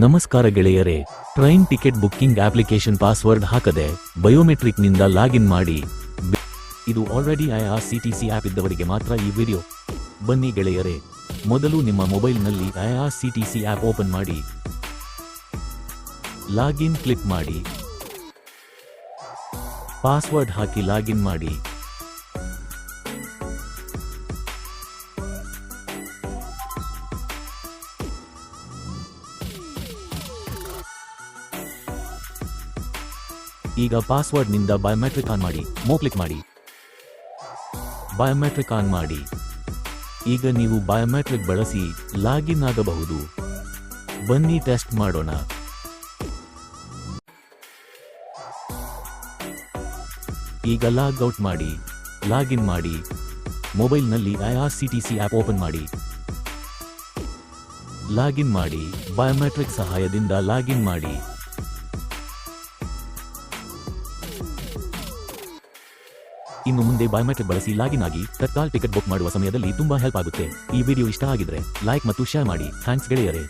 ನಮಸ್ಕಾರ ಗೆಳೆಯರೇ, train ticket booking application password ಹಾಕದೆ ಬಯೋಮೆಟ್ರಿಕ್ ನಿಂದ ಲಾಗಿನ್ ಮಾಡಿ. ಇದು ಆಲ್ರೆಡಿ ಐಆರ್ಸಿಟಿಸಿ ಆಪ್ ಇದ್ದವರಿಗೆ ಮಾತ್ರ ಈ ವಿಡಿಯೋ. ಬನ್ನಿ ಗೆಳೆಯರೇ, ಮೊದಲು ನಿಮ್ಮ ಮೊಬೈಲ್ನಲ್ಲಿ ಐಆರ್ಸಿಟಿಸಿ ಆಪ್ ಓಪನ್ ಮಾಡಿ, ಲಾಗಿನ್ ಕ್ಲಿಕ್ ಮಾಡಿ, ಪಾಸ್ವರ್ಡ್ ಹಾಕಿ ಲಾಗಿನ್ ಮಾಡಿ. ಈಗ ಪಾಸ್ವರ್ಡ್ ನಿಂದ ಬಯೋಮೆಟ್ರಿಕ್ ಆನ್ ಮಾಡಿ, ಕ್ಲಿಕ್ ಮಾಡಿ, ಬಯೋಮೆಟ್ರಿಕ್ ಆನ್ ಮಾಡಿ. ಈಗ ನೀವು ಬಯೋಮೆಟ್ರಿಕ್ ಬಳಸಿ ಲಾಗಿನ್ ಆಗಬಹುದು. ಬನ್ನಿ ಟೆಸ್ಟ್ ಮಾಡೋಣ. ಈಗ ಲಾಗ್ ಔಟ್ ಮಾಡಿ, ಲಾಗಿನ್ ಮಾಡಿ. ಮೊಬೈಲ್ನಲ್ಲಿ ಐಆರ್ಸಿಟಿಸಿ ಆಪ್ ಓಪನ್ ಮಾಡಿ, ಲಾಗಿನ್ ಮಾಡಿ. ಬಯೋಮೆಟ್ರಿಕ್ ಸಹಾಯದಿಂದ ಲಾಗಿನ್ ಮಾಡಿ. ಇನ್ನು ಮುಂದೆ ಬಯೋಮೆಟ್ರಿಕ್ ಬಳಸಿ ಲಾಗಿನ್ ಆಗಿ ತತ್ಕಾಲ್ ಟಿಕೆಟ್ ಬುಕ್ ಮಾಡುವ ಸಮಯದಲ್ಲಿ ತುಂಬಾ ಹೆಲ್ಪ್ ಆಗುತ್ತೆ. ಈ ವಿಡಿಯೋ ಇಷ್ಟ ಆಗಿದ್ರೆ ಲೈಕ್ ಮತ್ತು ಶೇರ್ ಮಾಡಿ. ಥ್ಯಾಂಕ್ಸ್ ಗೆಳೆಯರೇ.